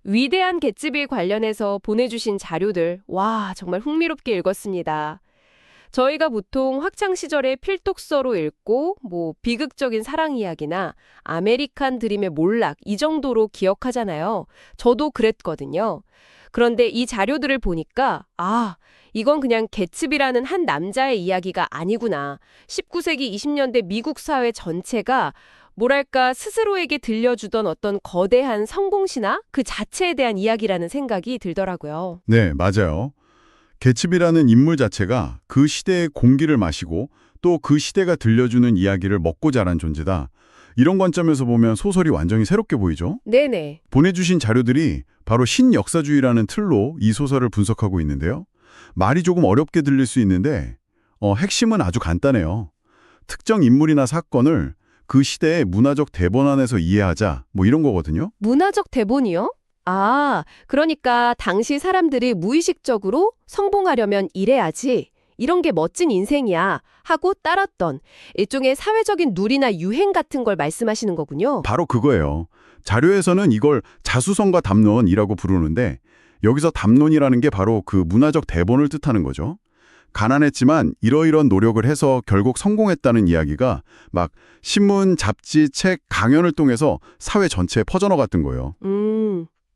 위대한 개츠비 관련해서 보내주신 자료들, 와, 정말 흥미롭게 읽었습니다. 저희가 보통 학창 시절에 필독서로 읽고 비극적인 사랑 이야기나 아메리칸 드림의 몰락 이 정도로 기억하잖아요. 저도 그랬거든요. 그런데 이 자료들을 보니까 이건 그냥 개츠비라는 한 남자의 이야기가 아니구나. 19세기 20년대 미국 사회 전체가 뭐랄까 스스로에게 들려주던 어떤 거대한 성공신화 그 자체에 대한 이야기라는 생각이 들더라고요. 네, 맞아요. 개츠비라는 인물 자체가 그 시대의 공기를 마시고 또 그 시대가 들려주는 이야기를 먹고 자란 존재다. 이런 관점에서 보면 소설이 완전히 새롭게 보이죠? 네네. 보내주신 자료들이 바로 신역사주의라는 틀로 이 소설을 분석하고 있는데요. 말이 조금 어렵게 들릴 수 있는데 핵심은 아주 간단해요. 특정 인물이나 사건을 그 시대의 문화적 대본 안에서 이해하자 이런 거거든요. 문화적 대본이요? 그러니까 당시 사람들이 무의식적으로 성공하려면 이래야지. 이런 게 멋진 인생이야. 하고 따랐던 일종의 사회적인 누리나 유행 같은 걸 말씀하시는 거군요. 바로 그거예요. 자료에서는 이걸 자수성가 담론이라고 부르는데 여기서 담론이라는 게 바로 그 문화적 대본을 뜻하는 거죠. 가난했지만 이러이런 노력을 해서 결국 성공했다는 이야기가 막 신문, 잡지, 책, 강연을 통해서 사회 전체에 퍼져나갔던 거예요.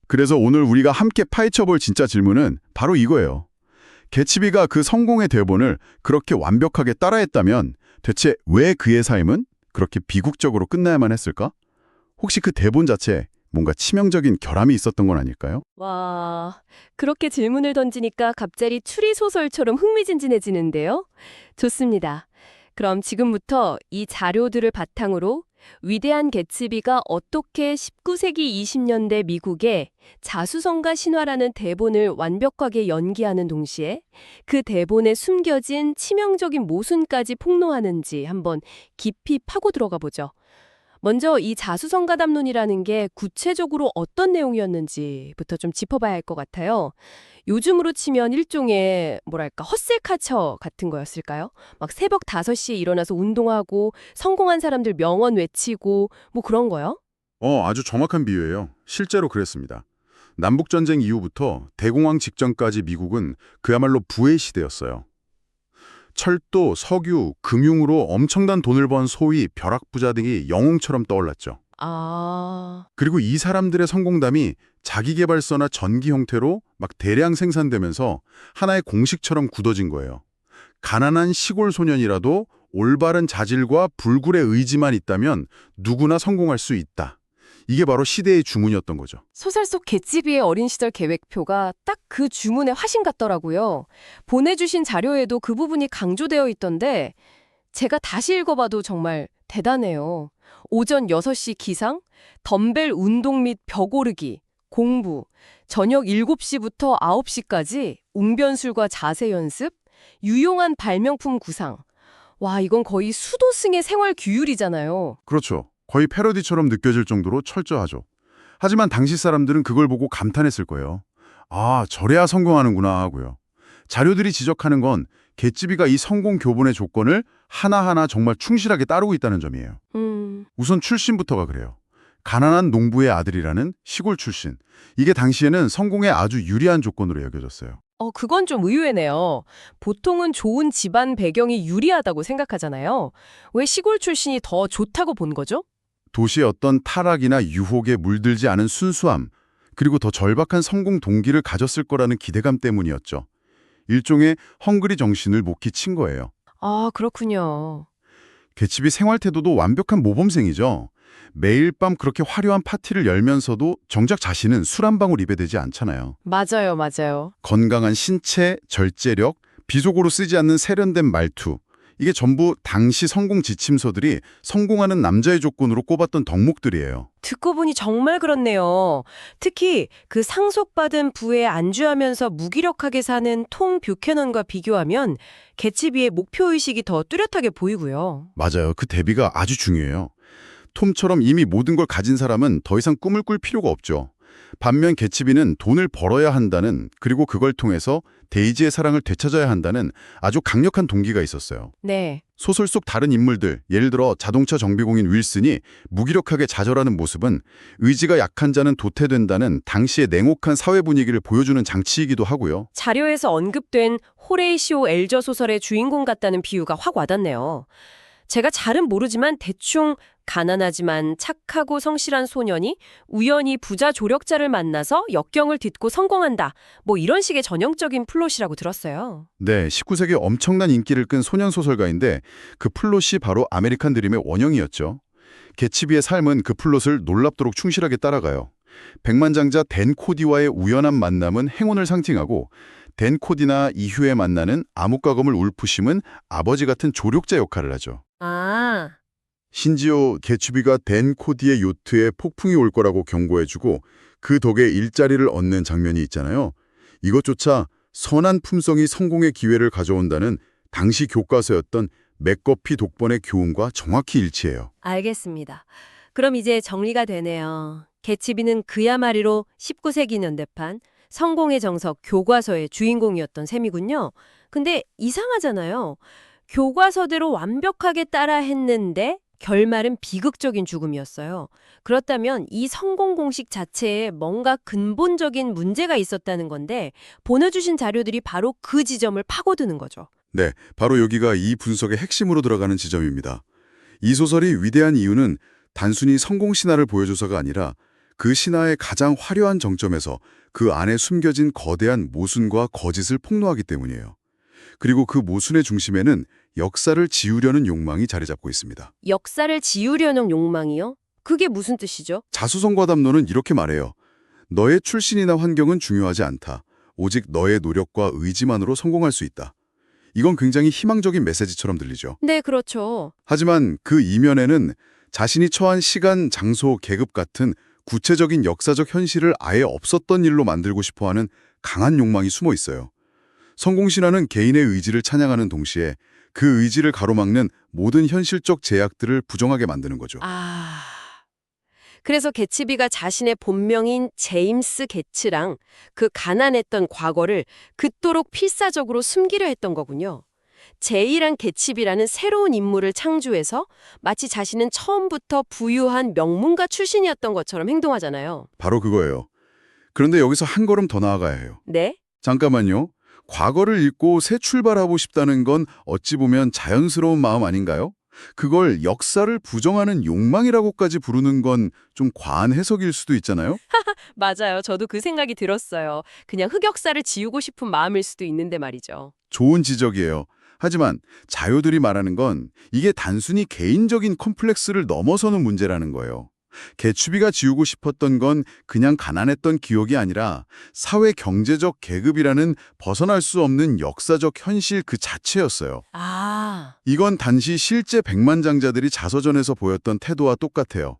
그래서 오늘 우리가 함께 파헤쳐볼 진짜 질문은 바로 이거예요. 개츠비가 그 성공의 대본을 그렇게 완벽하게 따라했다면 대체 왜 그의 삶은 그렇게 비극적으로 끝나야만 했을까? 혹시 그 대본 자체에 뭔가 치명적인 결함이 있었던 건 아닐까요? 와, 그렇게 질문을 던지니까 갑자기 추리소설처럼 흥미진진해지는데요? 좋습니다. 그럼 지금부터 이 자료들을 바탕으로 위대한 개츠비가 어떻게 19세기 20년대 미국의 자수성가 신화라는 대본을 완벽하게 연기하는 동시에 그 대본에 숨겨진 치명적인 모순까지 폭로하는지 한번 깊이 파고 들어가 보죠. 먼저 이 자수성가 담론이라는 게 구체적으로 어떤 내용이었는지부터 좀 짚어봐야 할 것 같아요. 요즘으로 치면 일종의 헛셀카처 같은 거였을까요? 막 새벽 5시에 일어나서 운동하고 성공한 사람들 명언 외치고 그런 거요? 아주 정확한 비유예요. 실제로 그랬습니다. 남북전쟁 이후부터 대공황 직전까지 미국은 그야말로 부의 시대였어요. 철도, 석유, 금융으로 엄청난 돈을 번 소위 벼락부자 등이 영웅처럼 떠올랐죠. 그리고 이 사람들의 성공담이 자기계발서나 전기 형태로 막 대량 생산되면서 하나의 공식처럼 굳어진 거예요. 가난한 시골 소년이라도 올바른 자질과 불굴의 의지만 있다면 누구나 성공할 수 있다. 이게 바로 시대의 주문이었던 거죠. 소설 속 개츠비의 어린 시절 계획표가 딱 그 주문의 화신 같더라고요. 보내주신 자료에도 그 부분이 강조되어 있던데 제가 다시 읽어봐도 정말 대단해요. 오전 6시 기상, 덤벨 운동 및 벽 오르기, 공부, 저녁 7시부터 9시까지 웅변술과 자세 연습, 유용한 발명품 구상. 와, 이건 거의 수도승의 생활 규율이잖아요. 그렇죠. 거의 패러디처럼 느껴질 정도로 철저하죠. 하지만 당시 사람들은 그걸 보고 감탄했을 거예요. 저래야 성공하는구나 하고요. 자료들이 지적하는 건 개츠비가 이 성공 교본의 조건을 하나하나 정말 충실하게 따르고 있다는 점이에요. 우선 출신부터가 그래요. 가난한 농부의 아들이라는 시골 출신. 이게 당시에는 성공에 아주 유리한 조건으로 여겨졌어요. 그건 좀 의외네요. 보통은 좋은 집안 배경이 유리하다고 생각하잖아요. 왜 시골 출신이 더 좋다고 본 거죠? 도시의 어떤 타락이나 유혹에 물들지 않은 순수함, 그리고 더 절박한 성공 동기를 가졌을 거라는 기대감 때문이었죠. 일종의 헝그리 정신을 못 친 거예요. 그렇군요. 개츠비 생활 태도도 완벽한 모범생이죠. 매일 밤 그렇게 화려한 파티를 열면서도 정작 자신은 술 한 방울 입에 대지 않잖아요. 맞아요, 맞아요. 건강한 신체, 절제력, 비속어로 쓰지 않는 세련된 말투. 이게 전부 당시 성공 지침서들이 성공하는 남자의 조건으로 꼽았던 덕목들이에요. 듣고 보니 정말 그렇네요. 특히 그 상속받은 부에 안주하면서 무기력하게 사는 톰 뷰캐넌과 비교하면 개츠비의 목표의식이 더 뚜렷하게 보이고요. 맞아요. 그 대비가 아주 중요해요. 톰처럼 이미 모든 걸 가진 사람은 더 이상 꿈을 꿀 필요가 없죠. 반면 개츠비는 돈을 벌어야 한다는, 그리고 그걸 통해서 데이지의 사랑을 되찾아야 한다는 아주 강력한 동기가 있었어요. 네. 소설 속 다른 인물들, 예를 들어 자동차 정비공인 윌슨이 무기력하게 좌절하는 모습은 의지가 약한 자는 도태된다는 당시의 냉혹한 사회 분위기를 보여주는 장치이기도 하고요. 자료에서 언급된 호레이시오 엘저 소설의 주인공 같다는 비유가 확 와닿네요. 제가 잘은 모르지만 대충 가난하지만 착하고 성실한 소년이 우연히 부자 조력자를 만나서 역경을 딛고 성공한다. 뭐 이런 식의 전형적인 플롯이라고 들었어요. 네, 19세기 엄청난 인기를 끈 소년 소설가인데 그 플롯이 바로 아메리칸 드림의 원형이었죠. 개츠비의 삶은 그 플롯을 놀랍도록 충실하게 따라가요. 백만장자 댄 코디와의 우연한 만남은 행운을 상징하고, 댄 코디나 이후에 만나는 암흑과검을 울프심은 아버지 같은 조력자 역할을 하죠. 아, 심지어 개츠비가 댄 코디의 요트에 폭풍이 올 거라고 경고해주고 그 덕에 일자리를 얻는 장면이 있잖아요. 이것조차 선한 품성이 성공의 기회를 가져온다는 당시 교과서였던 맥거피 독번의 교훈과 정확히 일치해요. 알겠습니다. 그럼 이제 정리가 되네요. 개츠비는 그야말로 19세기 년대판 성공의 정석 교과서의 주인공이었던 셈이군요. 근데 이상하잖아요. 교과서대로 완벽하게 따라 했는데 결말은 비극적인 죽음이었어요. 그렇다면 이 성공 공식 자체에 뭔가 근본적인 문제가 있었다는 건데 보내주신 자료들이 바로 그 지점을 파고드는 거죠. 네, 바로 여기가 이 분석의 핵심으로 들어가는 지점입니다. 이 소설이 위대한 이유는 단순히 성공 신화를 보여줘서가 아니라 그 신화의 가장 화려한 정점에서 그 안에 숨겨진 거대한 모순과 거짓을 폭로하기 때문이에요. 그리고 그 모순의 중심에는 역사를 지우려는 욕망이 자리 잡고 있습니다. 역사를 지우려는 욕망이요? 그게 무슨 뜻이죠? 자수성가 담론은 이렇게 말해요. 너의 출신이나 환경은 중요하지 않다. 오직 너의 노력과 의지만으로 성공할 수 있다. 이건 굉장히 희망적인 메시지처럼 들리죠. 네, 그렇죠. 하지만 그 이면에는 자신이 처한 시간, 장소, 계급 같은 구체적인 역사적 현실을 아예 없었던 일로 만들고 싶어하는 강한 욕망이 숨어 있어요. 성공신화는 개인의 의지를 찬양하는 동시에 그 의지를 가로막는 모든 현실적 제약들을 부정하게 만드는 거죠. 그래서 개츠비가 자신의 본명인 제임스 게츠랑 그 가난했던 과거를 그토록 필사적으로 숨기려 했던 거군요. 제이랑 개츠비라는 새로운 인물을 창조해서 마치 자신은 처음부터 부유한 명문가 출신이었던 것처럼 행동하잖아요. 바로 그거예요. 그런데 여기서 한 걸음 더 나아가야 해요. 네? 잠깐만요. 과거를 잊고 새 출발하고 싶다는 건 어찌 보면 자연스러운 마음 아닌가요? 그걸 역사를 부정하는 욕망이라고까지 부르는 건 좀 과한 해석일 수도 있잖아요? 맞아요. 저도 그 생각이 들었어요. 그냥 흑역사를 지우고 싶은 마음일 수도 있는데 말이죠. 좋은 지적이에요. 하지만 자료들이 말하는 건 이게 단순히 개인적인 컴플렉스를 넘어서는 문제라는 거예요. 개츠비가 지우고 싶었던 건 그냥 가난했던 기억이 아니라 사회 경제적 계급이라는 벗어날 수 없는 역사적 현실 그 자체였어요. 이건 단지 실제 백만장자들이 자서전에서 보였던 태도와 똑같아요.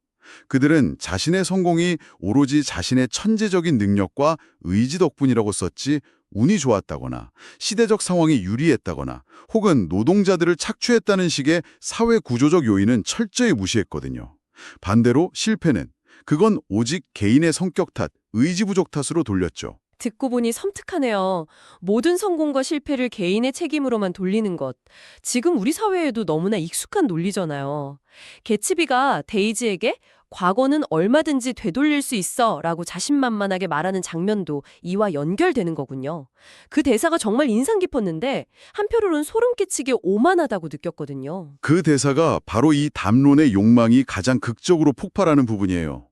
그들은 자신의 성공이 오로지 자신의 천재적인 능력과 의지 덕분이라고 썼지, 운이 좋았다거나 시대적 상황이 유리했다거나 혹은 노동자들을 착취했다는 식의 사회 구조적 요인은 철저히 무시했거든요. 반대로 실패는 그건 오직 개인의 성격 탓, 의지 부족 탓으로 돌렸죠. 듣고 보니 섬뜩하네요. 모든 성공과 실패를 개인의 책임으로만 돌리는 것. 지금 우리 사회에도 너무나 익숙한 논리잖아요. 개츠비가 데이지에게 과거는 얼마든지 되돌릴 수 있어 라고 자신만만하게 말하는 장면도 이와 연결되는 거군요. 그 대사가 정말 인상 깊었는데 한편으로는 소름 끼치게 오만하다고 느꼈거든요. 그 대사가 바로 이 담론의 욕망이 가장 극적으로 폭발하는 부분이에요.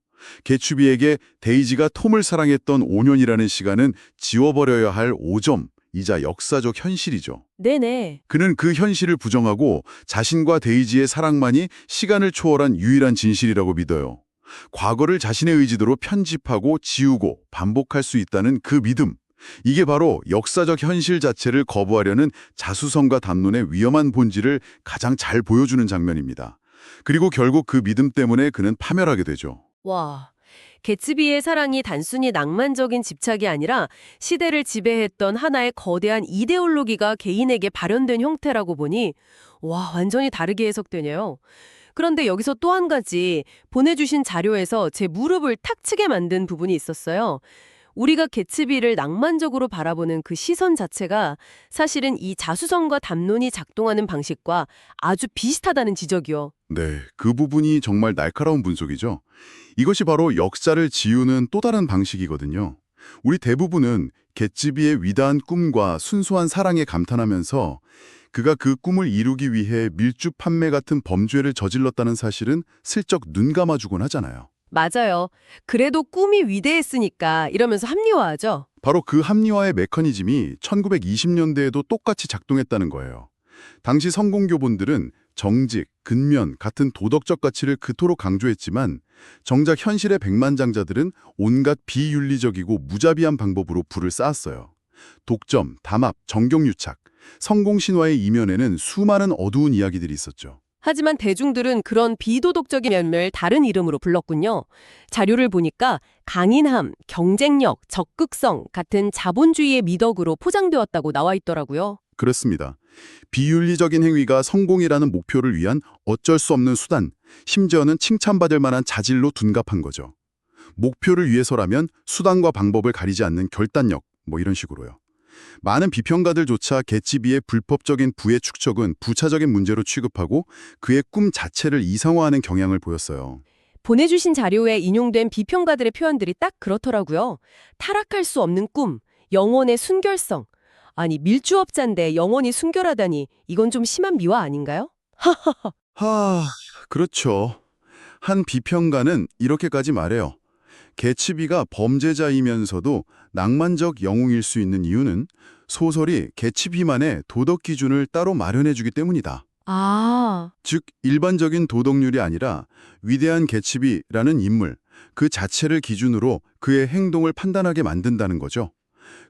개츠비에게 데이지가 톰을 사랑했던 5년이라는 시간은 지워버려야 할 오점이자 역사적 현실이죠. 네네. 그는 그 현실을 부정하고 자신과 데이지의 사랑만이 시간을 초월한 유일한 진실이라고 믿어요. 과거를 자신의 의지대로 편집하고 지우고 반복할 수 있다는 그 믿음. 이게 바로 역사적 현실 자체를 거부하려는 자수성가 담론의 위험한 본질을 가장 잘 보여주는 장면입니다. 그리고 결국 그 믿음 때문에 그는 파멸하게 되죠. 와, 개츠비의 사랑이 단순히 낭만적인 집착이 아니라 시대를 지배했던 하나의 거대한 이데올로기가 개인에게 발현된 형태라고 보니 와, 완전히 다르게 해석되네요. 그런데 여기서 또 한 가지 보내주신 자료에서 제 무릎을 탁 치게 만든 부분이 있었어요. 우리가 개츠비를 낭만적으로 바라보는 그 시선 자체가 사실은 이 자수성가 담론이 작동하는 방식과 아주 비슷하다는 지적이요. 네, 그 부분이 정말 날카로운 분석이죠. 이것이 바로 역사를 지우는 또 다른 방식이거든요. 우리 대부분은 개츠비의 위대한 꿈과 순수한 사랑에 감탄하면서 그가 그 꿈을 이루기 위해 밀주 판매 같은 범죄를 저질렀다는 사실은 슬쩍 눈 감아주곤 하잖아요. 맞아요. 그래도 꿈이 위대했으니까 이러면서 합리화하죠. 바로 그 합리화의 메커니즘이 1920년대에도 똑같이 작동했다는 거예요. 당시 성공교본들은 정직, 근면 같은 도덕적 가치를 그토록 강조했지만 정작 현실의 백만장자들은 온갖 비윤리적이고 무자비한 방법으로 불을 쌓았어요. 독점, 담합, 정경유착, 성공신화의 이면에는 수많은 어두운 이야기들이 있었죠. 하지만 대중들은 그런 비도덕적인 면을 다른 이름으로 불렀군요. 자료를 보니까 강인함, 경쟁력, 적극성 같은 자본주의의 미덕으로 포장되었다고 나와 있더라고요. 그렇습니다. 비윤리적인 행위가 성공이라는 목표를 위한 어쩔 수 없는 수단, 심지어는 칭찬받을 만한 자질로 둔갑한 거죠. 목표를 위해서라면 수단과 방법을 가리지 않는 결단력, 이런 식으로요. 많은 비평가들조차 개츠비의 불법적인 부의 축적은 부차적인 문제로 취급하고 그의 꿈 자체를 이상화하는 경향을 보였어요. 보내주신 자료에 인용된 비평가들의 표현들이 딱 그렇더라고요. 타락할 수 없는 꿈, 영혼의 순결성. 아니, 밀주업자인데 영혼이 순결하다니 이건 좀 심한 미화 아닌가요? 그렇죠. 한 비평가는 이렇게까지 말해요. 개츠비가 범죄자이면서도 낭만적 영웅일 수 있는 이유는 소설이 개츠비만의 도덕 기준을 따로 마련해주기 때문이다. 아, 즉, 일반적인 도덕률이 아니라 위대한 개츠비라는 인물, 그 자체를 기준으로 그의 행동을 판단하게 만든다는 거죠.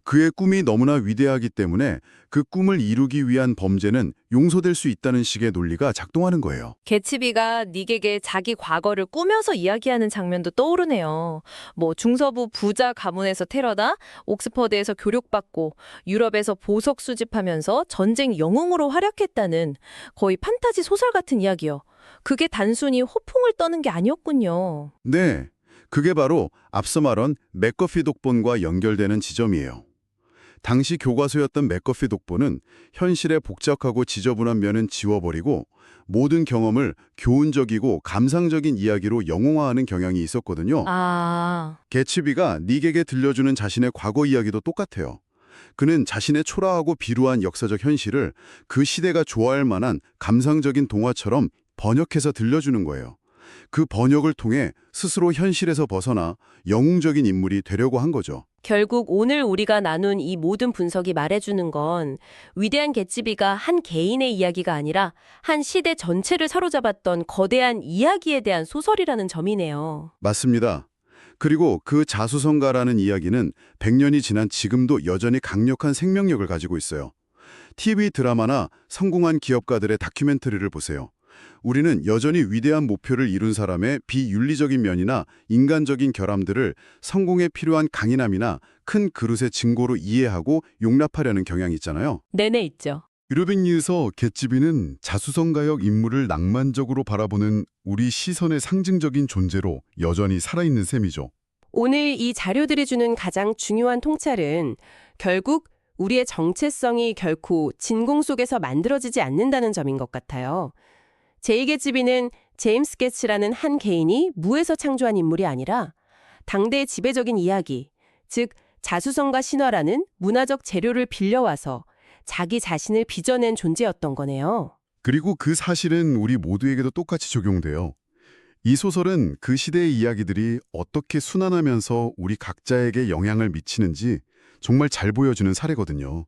그의 꿈이 너무나 위대하기 때문에 그 꿈을 이루기 위한 범죄는 용서될 수 있다는 식의 논리가 작동하는 거예요. 개츠비가 닉에게 자기 과거를 꾸며서 이야기하는 장면도 떠오르네요. 뭐 중서부 부자 가문에서 태어나 옥스퍼드에서 교육받고 유럽에서 보석 수집하면서 전쟁 영웅으로 활약했다는 거의 판타지 소설 같은 이야기요. 그게 단순히 호풍을 떠는 게 아니었군요. 네, 그게 바로 앞서 말한 맥거피 독본과 연결되는 지점이에요. 당시 교과서였던 맥거피 독본은 현실의 복잡하고 지저분한 면은 지워버리고 모든 경험을 교훈적이고 감상적인 이야기로 영웅화하는 경향이 있었거든요. 아, 개츠비가 닉에게 들려주는 자신의 과거 이야기도 똑같아요. 그는 자신의 초라하고 비루한 역사적 현실을 그 시대가 좋아할 만한 감상적인 동화처럼 번역해서 들려주는 거예요. 그 번역을 통해 스스로 현실에서 벗어나 영웅적인 인물이 되려고 한 거죠. 결국 오늘 우리가 나눈 이 모든 분석이 말해주는 건 위대한 개츠비가 한 개인의 이야기가 아니라 한 시대 전체를 사로잡았던 거대한 이야기에 대한 소설이라는 점이네요. 맞습니다. 그리고 그 자수성가라는 이야기는 100년이 지난 지금도 여전히 강력한 생명력을 가지고 있어요. TV 드라마나 성공한 기업가들의 다큐멘터리를 보세요. 우리는 여전히 위대한 목표를 이룬 사람의 비윤리적인 면이나 인간적인 결함들을 성공에 필요한 강인함이나 큰 그릇의 증거로 이해하고 용납하려는 경향이 있잖아요. 내내 있죠. 유료백리에서 개츠비는 자수성가역 인물을 낭만적으로 바라보는 우리 시선의 상징적인 존재로 여전히 살아있는 셈이죠. 오늘 이 자료들이 주는 가장 중요한 통찰은 결국 우리의 정체성이 결코 진공 속에서 만들어지지 않는다는 점인 것 같아요. 제2개츠비는 제임스 게츠라는 한 개인이 무에서 창조한 인물이 아니라 당대의 지배적인 이야기, 즉 자수성가 신화라는 문화적 재료를 빌려와서 자기 자신을 빚어낸 존재였던 거네요. 그리고 그 사실은 우리 모두에게도 똑같이 적용돼요. 이 소설은 그 시대의 이야기들이 어떻게 순환하면서 우리 각자에게 영향을 미치는지 정말 잘 보여주는 사례거든요.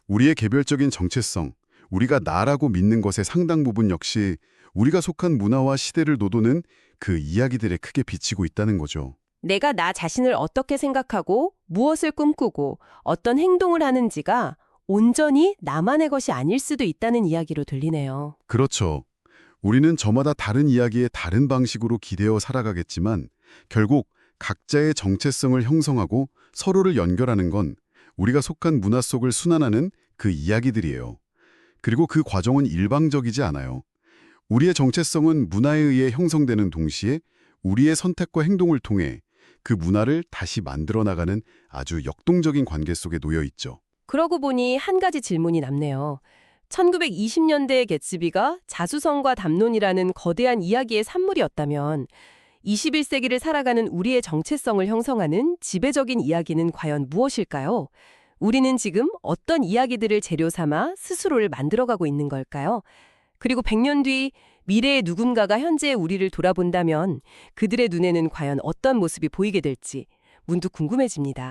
우리의 개별적인 정체성, 우리가 나라고 믿는 것의 상당 부분 역시 우리가 속한 문화와 시대를 노도는 그 이야기들에 크게 비치고 있다는 거죠. 내가 나 자신을 어떻게 생각하고 무엇을 꿈꾸고 어떤 행동을 하는지가 온전히 나만의 것이 아닐 수도 있다는 이야기로 들리네요. 그렇죠. 우리는 저마다 다른 이야기에 다른 방식으로 기대어 살아가겠지만 결국 각자의 정체성을 형성하고 서로를 연결하는 건 우리가 속한 문화 속을 순환하는 그 이야기들이에요. 그리고 그 과정은 일방적이지 않아요. 우리의 정체성은 문화에 의해 형성되는 동시에 우리의 선택과 행동을 통해 그 문화를 다시 만들어 나가는 아주 역동적인 관계 속에 놓여 있죠. 그러고 보니 한 가지 질문이 남네요. 1920년대의 개츠비가 자수성과 담론이라는 거대한 이야기의 산물이었다면 21세기를 살아가는 우리의 정체성을 형성하는 지배적인 이야기는 과연 무엇일까요? 우리는 지금 어떤 이야기들을 재료 삼아 스스로를 만들어가고 있는 걸까요? 그리고 100년 뒤 미래의 누군가가 현재의 우리를 돌아본다면 그들의 눈에는 과연 어떤 모습이 보이게 될지 문득 궁금해집니다.